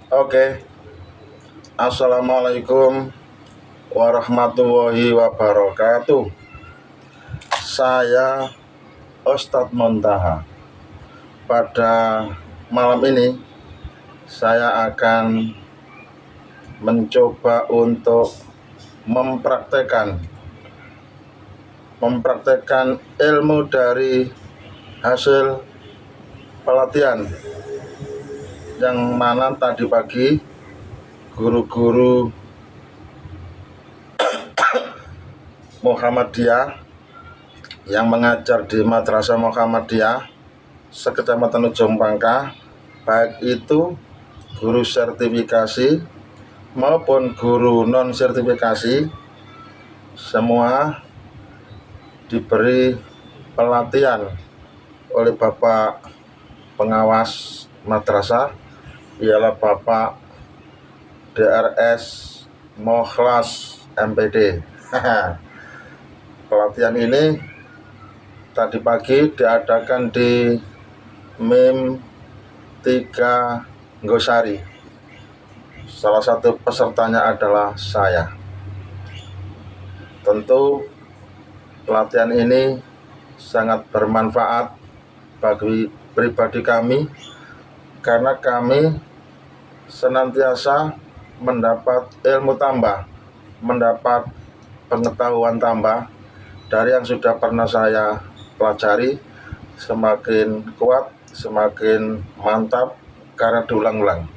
Oke, Assalamualaikum warahmatullahi wabarakatuh. Saya Ustadz Montaha. Pada malam ini saya akan mencoba untuk mempraktekkan ilmu dari hasil pelatihan yang mana tadi pagi guru-guru Muhammadiyah yang mengajar di Madrasah Muhammadiyah sekecamatan Ujung Pangkah, baik itu guru sertifikasi maupun guru non sertifikasi, semua diberi pelatihan oleh Bapak pengawas madrasah, ialah Bapak DRS Mokhlas MPD. Pelatihan ini tadi pagi diadakan di MIM 3 Nggosari. Salah satu pesertanya adalah saya. Tentu pelatihan ini sangat bermanfaat bagi pribadi kami, karena kami senantiasa mendapat ilmu tambah, mendapat pengetahuan tambah dari yang sudah pernah saya pelajari. Semakin kuat, semakin mantap karena diulang-ulang.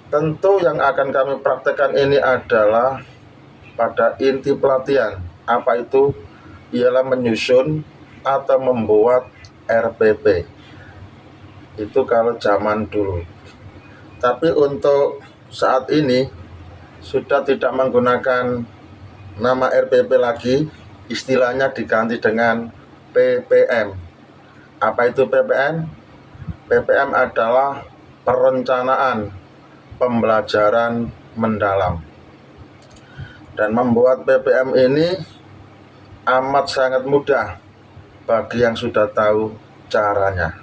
Tentu yang akan kami praktekkan ini adalah pada inti pelatihan. Apa itu? Ialah menyusun atau membuat RPP. Itu kalau zaman dulu. Tapi untuk saat ini sudah tidak menggunakan nama RPP lagi, istilahnya diganti dengan PPM. Apa itu PPM? PPM adalah perencanaan pembelajaran mendalam. Dan membuat PPM ini amat sangat mudah bagi yang sudah tahu caranya.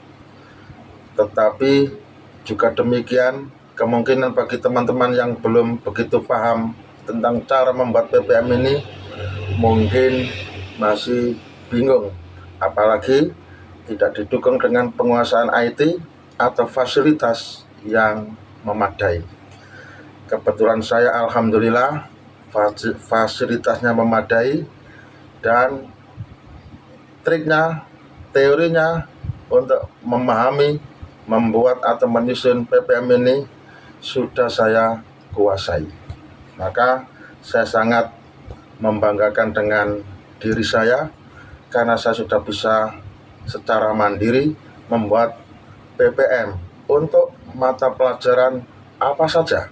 Tetapi juga demikian, kemungkinan bagi teman-teman yang belum begitu paham tentang cara membuat PPM ini mungkin masih bingung, apalagi tidak didukung dengan penguasaan IT atau fasilitas yang memadai. Kebetulan saya alhamdulillah fasilitasnya memadai, dan triknya, teorinya untuk memahami, membuat atau menyusun PPM ini sudah saya kuasai. Maka saya sangat membanggakan dengan diri saya, karena saya sudah bisa secara mandiri membuat PPM untuk mata pelajaran apa saja.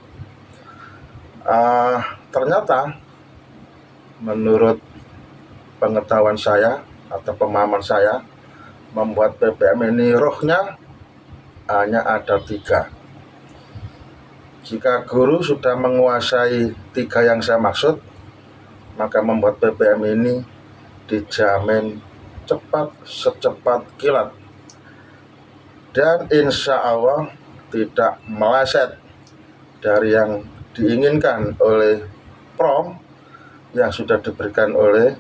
Ternyata menurut pengetahuan saya atau pemahaman saya, membuat PPM ini rohnya hanya ada 3. Jika guru sudah menguasai 3 yang saya maksud, maka membuat PPM ini dijamin cepat secepat kilat, dan insya Allah tidak meleset dari yang diinginkan oleh prom yang sudah diberikan oleh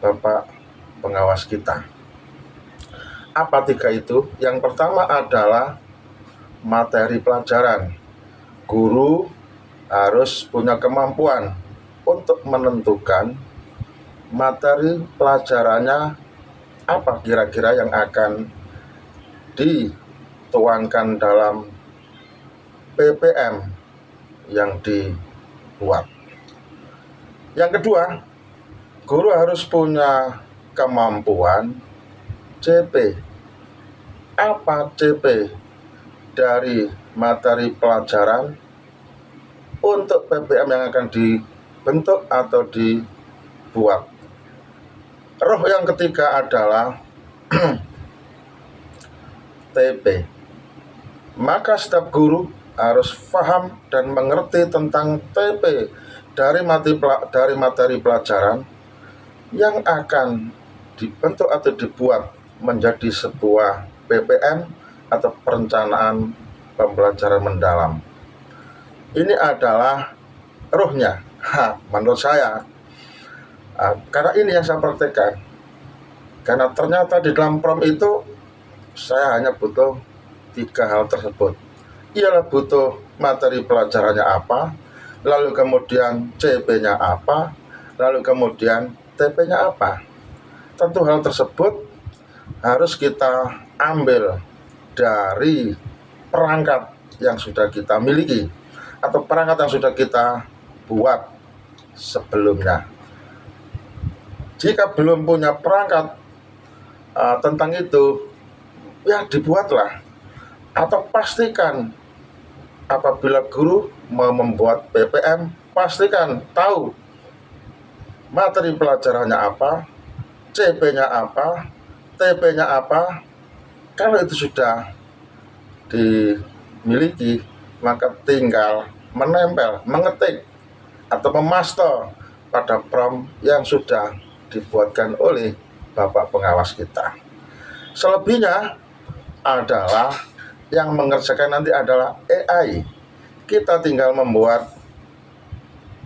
Bapak pengawas kita. Apa 3 itu? Yang pertama adalah materi pelajaran. Guru harus punya kemampuan untuk menentukan materi pelajarannya apa kira-kira yang akan dituangkan dalam PPM yang dibuat. Yang kedua, guru harus punya kemampuan CP. Apa CP dari materi pelajaran untuk PPM yang akan dibentuk atau dibuat. Roh yang ketiga adalah TP. Maka setiap guru harus paham dan mengerti tentang TP dari materi pelajaran yang akan dibentuk atau dibuat menjadi sebuah PPM atau perencanaan pembelajaran mendalam. ini adalah ruhnya. Menurut saya, karena ini yang saya praktekkan. Karena ternyata di dalam prom itu saya hanya butuh 3 hal tersebut. Ialah butuh materi pelajarannya apa, lalu kemudian CP-nya apa, lalu kemudian TP-nya apa. Tentu hal tersebut harus kita ambil dari perangkat yang sudah kita miliki atau perangkat yang sudah kita buat sebelumnya. Jika belum punya perangkat tentang itu, ya dibuatlah, atau pastikan apabila guru mau membuat PPM, pastikan tahu materi pelajarannya apa, CP-nya apa, TP-nya apa. Kalau itu sudah dimiliki, maka tinggal menempel, mengetik, atau memaster pada prom yang sudah dibuatkan oleh Bapak pengawas kita. Selebihnya adalah yang mengerjakan nanti adalah AI. Kita tinggal membuat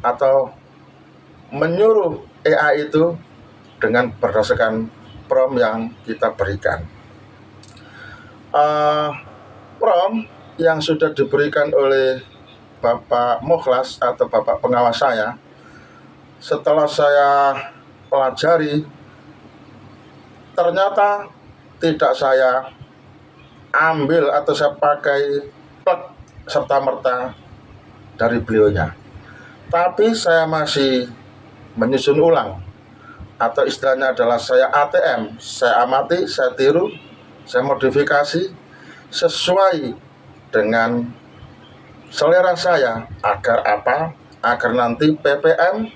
atau menyuruh AI itu dengan berdasarkan prom yang kita berikan. Prom yang sudah diberikan oleh Bapak Mukhlas atau Bapak pengawas saya, setelah saya pelajari, ternyata tidak saya ambil atau saya pakai plek serta-merta dari beliaunya. Tapi saya masih menyusun ulang, atau istilahnya adalah saya ATM, saya amati, saya tiru, saya modifikasi sesuai dengan selera saya. Agar apa? Agar nanti PPM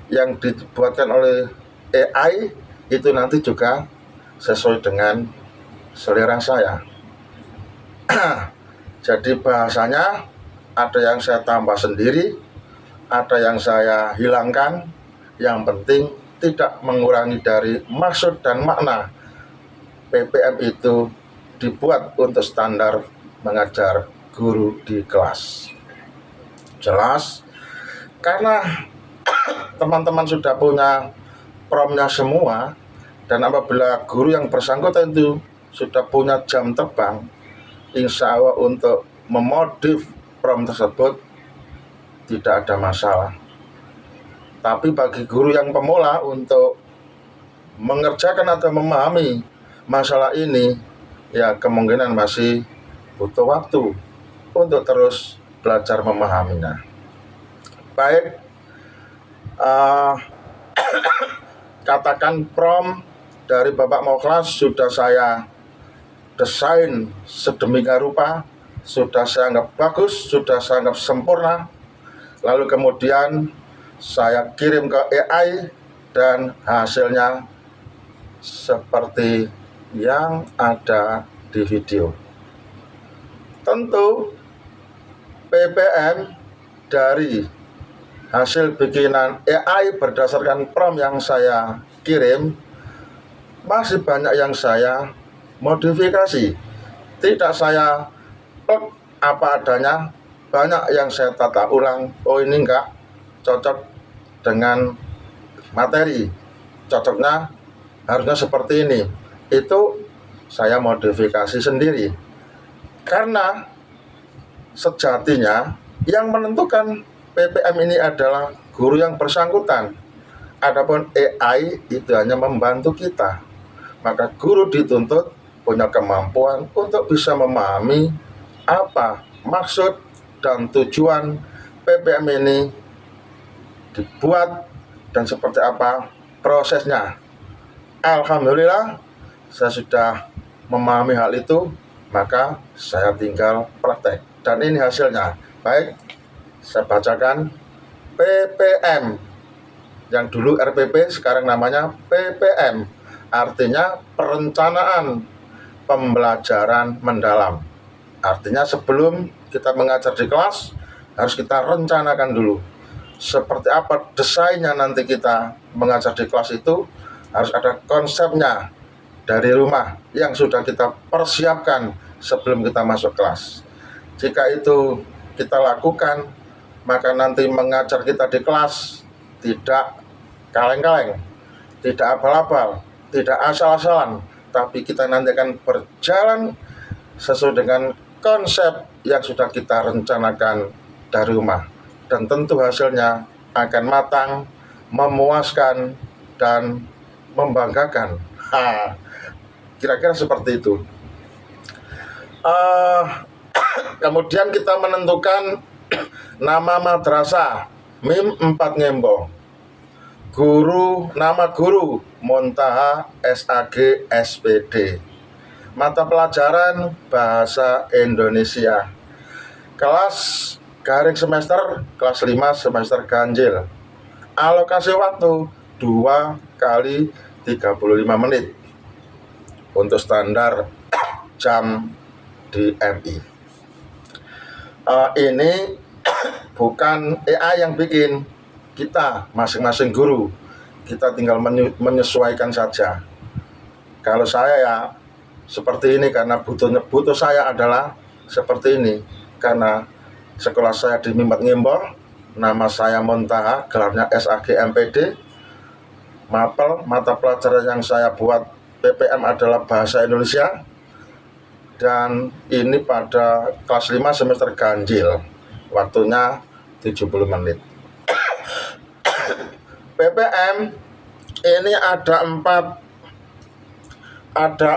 yang dibuatkan oleh AI itu nanti juga sesuai dengan selera saya. Jadi bahasanya ada yang saya tambah sendiri, ada yang saya hilangkan. Yang penting tidak mengurangi dari maksud dan makna PPM itu dibuat untuk standar mengajar guru di kelas. Jelas? Karena teman-teman sudah punya promnya semua, dan apabila guru yang bersangkutan itu sudah punya jam terbang, insya Allah untuk memodif prom tersebut tidak ada masalah. Tapi bagi guru yang pemula untuk mengerjakan atau memahami masalah ini, ya kemungkinan masih butuh waktu untuk terus belajar memahaminya. Baik, katakan prom dari Bapak Mukhlas sudah saya desain sedemikian rupa, sudah saya anggap bagus, sudah saya anggap sempurna. Lalu kemudian saya kirim ke AI dan hasilnya seperti yang ada di video. Tentu PPM dari hasil bikinan AI berdasarkan prom yang saya kirim masih banyak yang saya modifikasi. Tidak saya plek apa adanya, banyak yang saya tata ulang. Oh, ini enggak cocok dengan materi, cocoknya harusnya seperti ini. Itu saya modifikasi sendiri. Karena sejatinya yang menentukan PPM ini adalah guru yang bersangkutan. Adapun AI itu hanya membantu kita. Maka guru dituntut punya kemampuan untuk bisa memahami apa maksud dan tujuan PPM ini dibuat dan seperti apa prosesnya. Alhamdulillah saya sudah memahami hal itu, maka saya tinggal praktek. Dan ini hasilnya. Baik, saya bacakan. PPM yang dulu RPP sekarang namanya PPM, artinya perencanaan pembelajaran mendalam. Artinya sebelum kita mengajar di kelas harus kita rencanakan dulu seperti apa desainnya. Nanti kita mengajar di kelas itu harus ada konsepnya dari rumah yang sudah kita persiapkan sebelum kita masuk kelas. Jika itu kita lakukan, maka nanti mengajar kita di kelas tidak kaleng-kaleng, tidak abal-abal, tidak asal-asalan, tapi kita nanti akan berjalan sesuai dengan konsep yang sudah kita rencanakan dari rumah, dan tentu hasilnya akan matang, memuaskan, dan membanggakan. Kira-kira seperti itu. Kemudian kita menentukan nama madrasah Mim 4 Ngembo. Nama guru Muntaha SAG SPD. Mata pelajaran Bahasa Indonesia. Kelas garing semester kelas 5 semester ganjil. Alokasi waktu 2 kali 35 menit untuk standar jam di MI. Ini bukan AI yang bikin, kita masing-masing guru, kita tinggal menyesuaikan saja. Kalau saya ya seperti ini karena butuh saya adalah seperti ini, karena sekolah saya di Mim 4 Ngembo, nama saya Muntaha, gelarnya SAG MPD. Mapel mata pelajaran yang saya buat PPM adalah Bahasa Indonesia, dan ini pada kelas 5 semester ganjil, waktunya 70 menit. PPM ini ada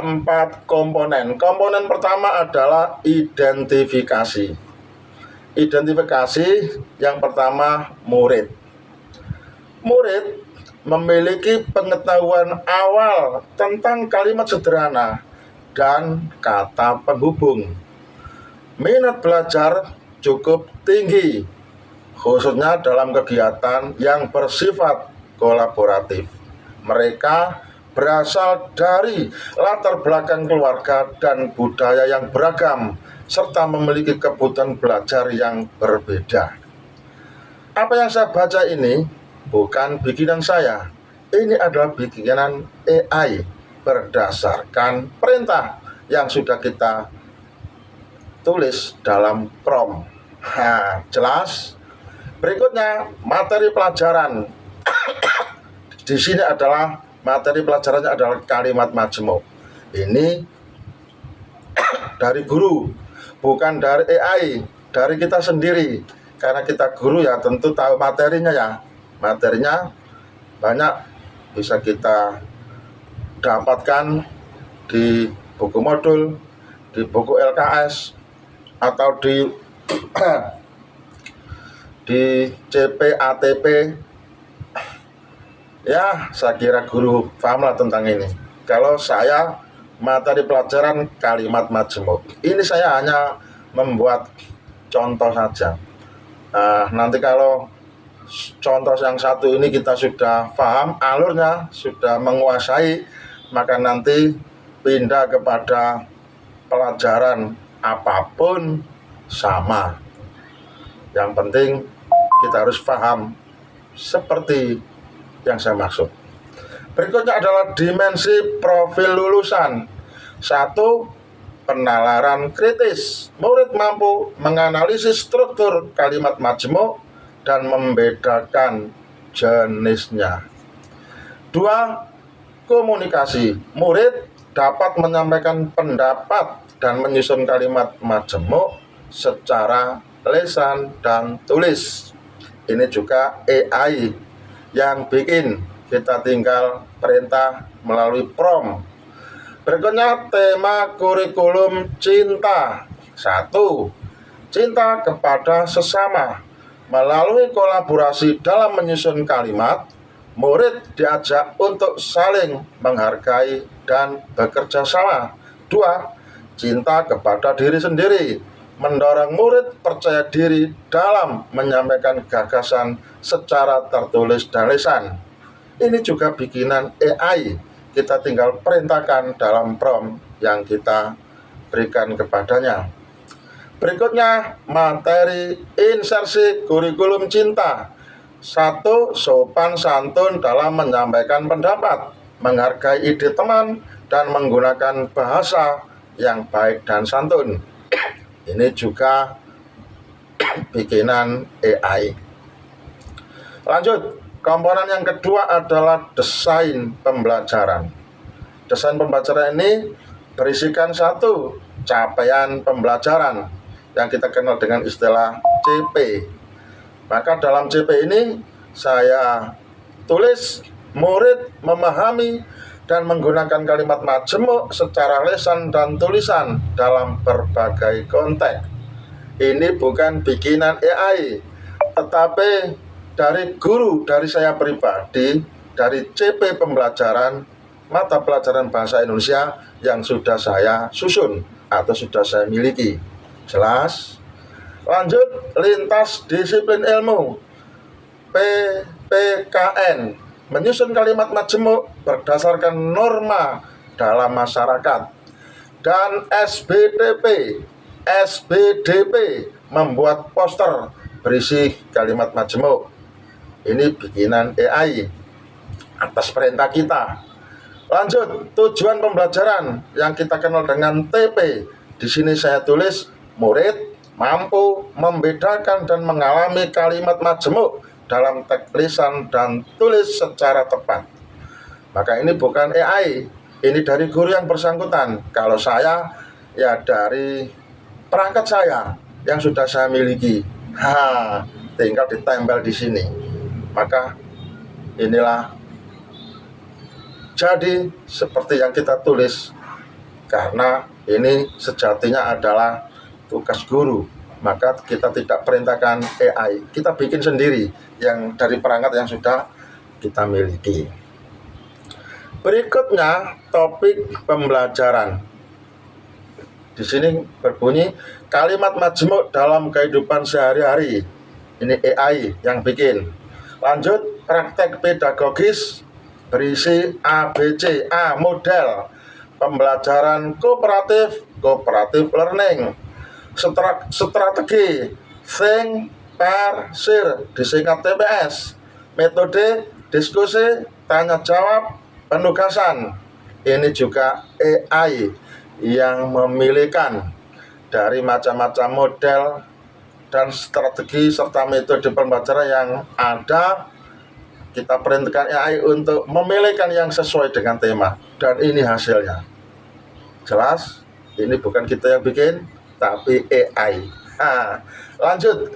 empat komponen. Komponen pertama adalah identifikasi. Identifikasi yang pertama murid. Murid memiliki pengetahuan awal tentang kalimat sederhana dan kata penghubung. Minat belajar cukup tinggi, khususnya dalam kegiatan yang bersifat kolaboratif. Mereka berasal dari latar belakang keluarga dan budaya yang beragam, serta memiliki kebutuhan belajar yang berbeda. Apa yang saya baca ini bukan bikinan saya, ini adalah bikinan AI berdasarkan perintah yang sudah kita tulis dalam prompt. Jelas? Berikutnya materi pelajaran. Di sini adalah materi pelajarannya adalah kalimat majemuk. Ini dari guru, bukan dari AI, dari kita sendiri. Karena kita guru ya tentu tahu materinya ya. Materinya banyak, bisa kita dapatkan di buku modul, di buku LKS, atau di CPATP. Ya, saya kira guru pahamlah tentang ini. Kalau saya materi pelajaran kalimat majemuk, ini saya hanya membuat contoh saja. Nanti kalau contoh yang satu ini kita sudah paham alurnya, sudah menguasai, maka nanti pindah kepada pelajaran apapun sama. Yang penting kita harus paham seperti yang saya maksud. Berikutnya adalah dimensi profil lulusan. 1. Penalaran kritis. Murid mampu menganalisis struktur kalimat majemuk dan membedakan jenisnya. 2. Komunikasi. Murid dapat menyampaikan pendapat dan menyusun kalimat majemuk secara lisan dan tulis. Ini juga AI yang bikin, kita tinggal perintah melalui prompt. Berikutnya tema kurikulum cinta. 1. Cinta kepada sesama. Melalui kolaborasi dalam menyusun kalimat, murid diajak untuk saling menghargai dan bekerja sama. 2. Cinta kepada diri sendiri. Mendorong murid percaya diri dalam menyampaikan gagasan secara tertulis dan lisan. Ini juga bikinan AI. Kita tinggal perintahkan dalam prompt yang kita berikan kepadanya. Berikutnya, materi insersi kurikulum cinta. 1. Sopan santun dalam menyampaikan pendapat, menghargai ide teman, dan menggunakan bahasa yang baik dan santun. Ini juga bikinan AI. Lanjut, komponen yang kedua adalah desain pembelajaran. Desain pembelajaran ini berisikan satu, capaian pembelajaran yang kita kenal dengan istilah CP. Maka dalam CP ini saya tulis murid memahami dan menggunakan kalimat majemuk secara lisan dan tulisan dalam berbagai konteks. Ini bukan bikinan AI, tetapi dari guru, dari saya pribadi, dari CP pembelajaran mata pelajaran bahasa Indonesia yang sudah saya susun atau sudah saya miliki. Jelas? Lanjut, lintas disiplin ilmu PPKN, menyusun kalimat majemuk berdasarkan norma dalam masyarakat. Dan SBDP membuat poster berisi kalimat majemuk. Ini bikinan AI atas perintah kita. Lanjut, tujuan pembelajaran yang kita kenal dengan TP. Di sini saya tulis murid mampu membedakan dan mengalami kalimat majemuk dalam teks lisan dan tulis secara tepat. Maka ini bukan AI, ini dari guru yang bersangkutan. Kalau saya, ya dari perangkat saya yang sudah saya miliki. Tinggal ditempel di sini. Maka inilah jadi seperti yang kita tulis, karena ini sejatinya adalah tugas guru. Maka kita tidak perintahkan AI, kita bikin sendiri yang dari perangkat yang sudah kita miliki. Berikutnya, topik pembelajaran. Di sini berbunyi kalimat majemuk dalam kehidupan sehari-hari. Ini AI yang bikin. Lanjut, praktek pedagogis berisi ABC. A. Model pembelajaran cooperative learning. Strategi think, pair, share, disingkat TPS. Metode diskusi, tanya jawab, penugasan. Ini juga AI yang memilihkan dari macam-macam model dan strategi serta metode pembelajaran yang ada. Kita perintahkan AI untuk memilihkan yang sesuai dengan tema, dan ini hasilnya. Jelas, ini bukan kita yang bikin, tapi AI. Lanjut,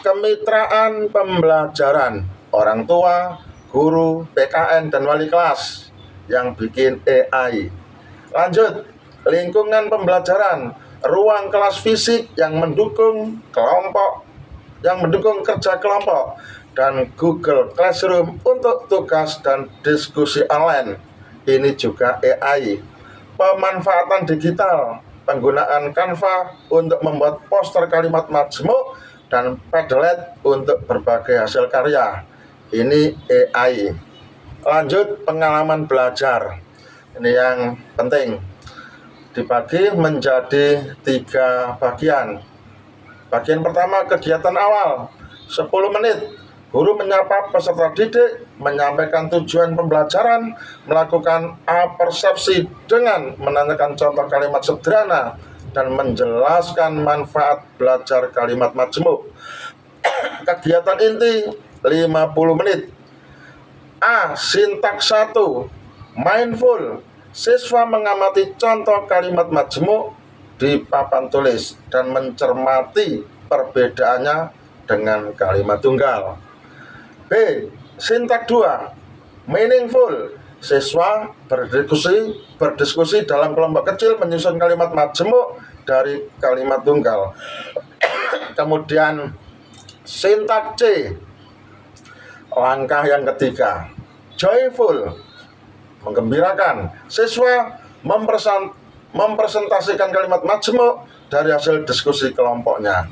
kemitraan pembelajaran, orang tua, guru, PKN, dan wali kelas yang bikin AI. Lanjut, lingkungan pembelajaran, ruang kelas fisik yang mendukung kelompok, yang mendukung kerja kelompok, dan Google Classroom untuk tugas dan diskusi online. Ini juga AI. Pemanfaatan digital, penggunaan Canva untuk membuat poster kalimat majemuk dan Padlet untuk berbagai hasil karya. Ini AI. Lanjut, pengalaman belajar. Ini yang penting. Dibagi menjadi 3 bagian. Bagian pertama, kegiatan awal 10 menit. Guru menyapa peserta didik, menyampaikan tujuan pembelajaran, melakukan persepsi dengan menanyakan contoh kalimat sederhana, dan menjelaskan manfaat belajar kalimat majemuk. Kegiatan inti 50 menit. A. Sintaks 1, mindful. Siswa mengamati contoh kalimat majemuk di papan tulis dan mencermati perbedaannya dengan kalimat tunggal. B. Sintaks 2, meaningful. Siswa berdiskusi dalam kelompok kecil menyusun kalimat majemuk dari kalimat tunggal. Kemudian sintaks C, langkah yang ketiga, joyful, menggembirakan. Siswa mempresentasikan kalimat majemuk dari hasil diskusi kelompoknya.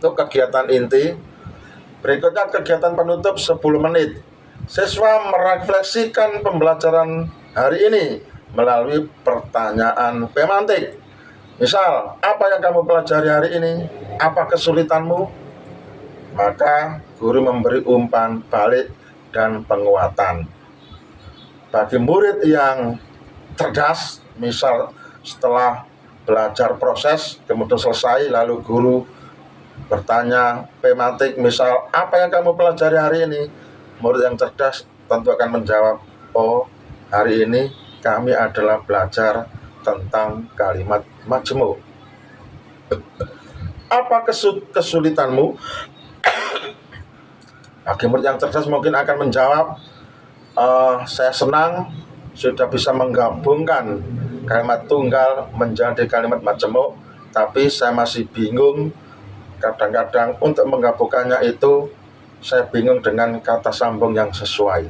Itu kegiatan inti. Berikutnya kegiatan penutup 10 menit. Siswa merefleksikan pembelajaran hari ini melalui pertanyaan pemantik. Misal, apa yang kamu pelajari hari ini? Apa kesulitanmu? Maka guru memberi umpan balik dan penguatan. Bagi murid yang cerdas, misal setelah belajar proses, kemudian selesai, lalu guru bertanya tematik, misal apa yang kamu pelajari hari ini, murid yang cerdas tentu akan menjawab, oh hari ini kami adalah belajar tentang kalimat majemuk. Apa kesulitanmu? Bagi murid yang cerdas mungkin akan menjawab, saya senang sudah bisa menggabungkan kalimat tunggal menjadi kalimat majemuk, tapi saya masih bingung. Kadang-kadang untuk menggabungkannya itu saya bingung dengan kata sambung yang sesuai.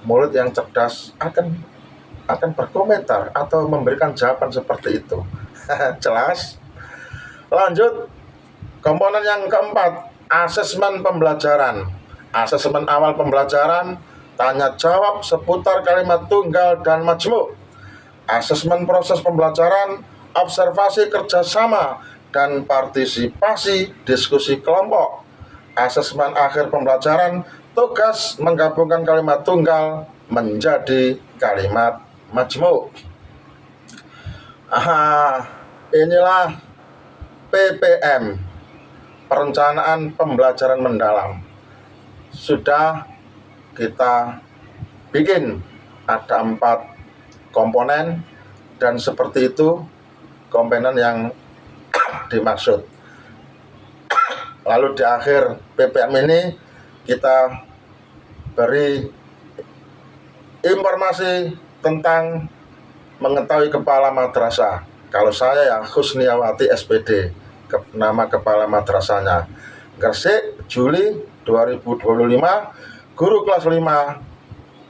Murid yang cerdas akan berkomentar atau memberikan jawaban seperti itu. Jelas? Lanjut, komponen yang keempat, asesmen pembelajaran. Asesmen awal pembelajaran, tanya jawab seputar kalimat tunggal dan majemuk. Asesmen proses pembelajaran, observasi kerjasama dan partisipasi diskusi kelompok. Asesmen akhir pembelajaran, tugas menggabungkan kalimat tunggal menjadi kalimat majemuk. Inilah PPM, perencanaan pembelajaran mendalam. Sudah kita bikin ada 4 komponen, dan seperti itu komponen yang dimaksud. Lalu di akhir PPM ini kita beri informasi tentang mengetahui kepala madrasah. Kalau saya ya Husniawati SPD, nama kepala madrasahnya. Gresik, Juli 2025, guru kelas 5,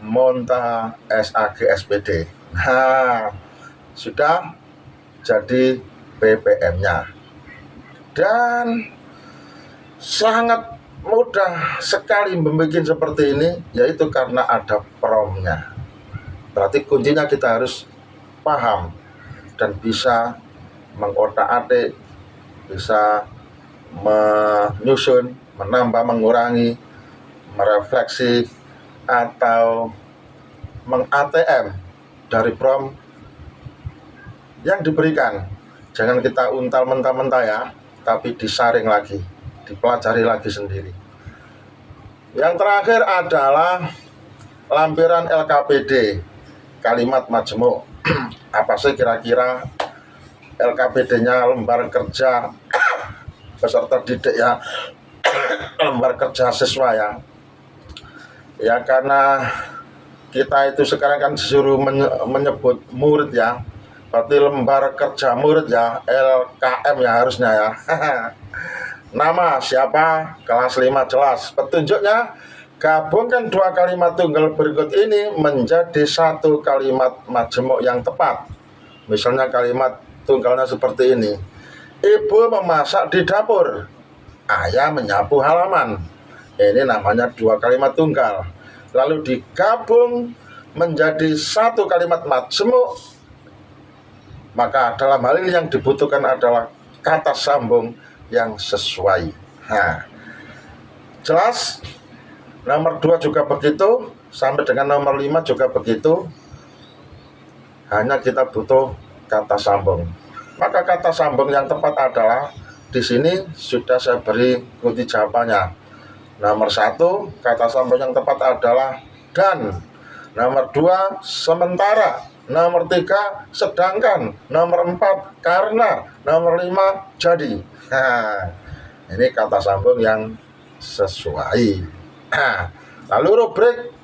Monta SAG SPD. Nah, sudah jadi PPM-nya. Dan sangat mudah sekali membuat seperti ini, yaitu karena ada promnya. Berarti kuncinya kita harus paham dan bisa mengotak-atik, bisa menyusun, menambah, mengurangi, merefleksi, atau meng-ATM dari prom yang diberikan. Jangan kita untal mentah-mentah ya, tapi disaring lagi, dipelajari lagi sendiri. Yang terakhir adalah lampiran LKPD, kalimat majemuk. Apa sih kira-kira LKPD-nya? Lembar kerja peserta didik ya, lembar kerja siswa ya. Ya karena kita itu sekarang kan disuruh menyebut murid ya, berarti lembar kerja murid ya, LKM ya harusnya ya. Nama siapa? Kelas 5 jelas. Petunjuknya, gabungkan 2 kalimat tunggal berikut ini menjadi 1 kalimat majemuk yang tepat. Misalnya kalimat tunggalnya seperti ini. Ibu memasak di dapur, ayah menyapu halaman. Ini namanya 2 kalimat tunggal. Lalu digabung menjadi 1 kalimat majemuk. Maka dalam hal ini yang dibutuhkan adalah kata sambung yang sesuai. Nah, jelas? Nomor 2 juga begitu, sampai dengan nomor 5 juga begitu. Hanya kita butuh kata sambung. Maka kata sambung yang tepat adalah, di sini sudah saya beri kunci jawabannya. Nomor 1, kata sambung yang tepat adalah dan. Nomor 2, sementara. Nomor 3, sedangkan. Nomor 4, karena. Nomor 5, jadi. Nah, ini kata sambung yang sesuai. Nah, lalu rubrik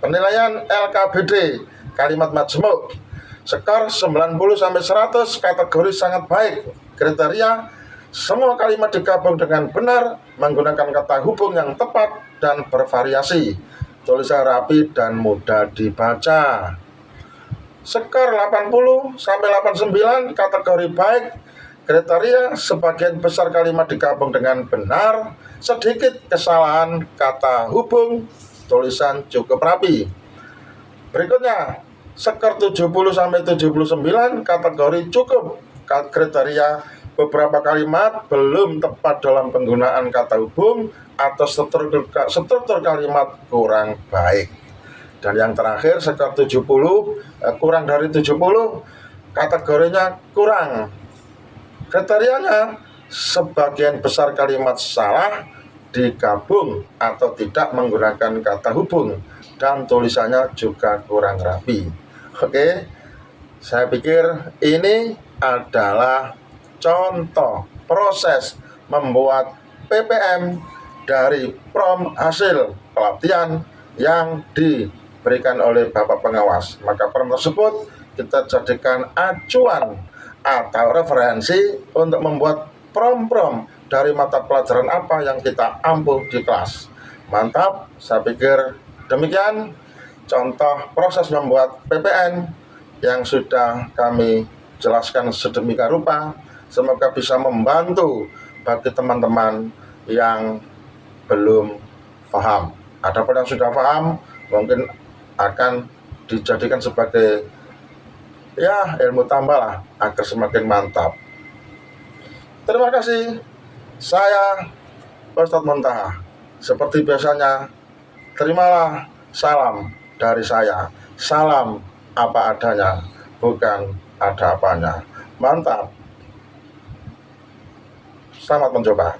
penilaian LKBD, kalimat majemuk. Skor 90-100, kategori sangat baik. Kriteria, semua kalimat digabung dengan benar, menggunakan kata hubung yang tepat dan bervariasi. Tulisan rapi dan mudah dibaca. Skor 80-89, kategori baik. Kriteria, sebagian besar kalimat digabung dengan benar, sedikit kesalahan kata hubung, tulisan cukup rapi. Berikutnya, skor 70-79, kategori cukup. Kriteria, beberapa kalimat belum tepat dalam penggunaan kata hubung atau struktur kalimat kurang baik. Dan yang terakhir, skor 70, kurang dari 70, kategorinya kurang. Kriterianya, sebagian besar kalimat salah digabung atau tidak menggunakan kata hubung, dan tulisannya juga kurang rapi. Oke, saya pikir ini adalah contoh proses membuat PPM dari prom hasil pelatihan yang diberikan oleh Bapak Pengawas. Maka prom tersebut kita jadikan acuan atau referensi untuk membuat prom-prom dari mata pelajaran apa yang kita ampuh di kelas. Mantap, saya pikir demikian contoh proses membuat PPN yang sudah kami jelaskan sedemikian rupa. Semoga bisa membantu bagi teman-teman yang belum paham. Adapun yang sudah paham mungkin akan dijadikan sebagai ilmu tambah lah agar semakin mantap. Terima kasih. Saya Ustadz Muntaha. Seperti biasanya, terimalah salam dari saya. Salam apa adanya, bukan ada apanya. Mantap. Selamat mencoba.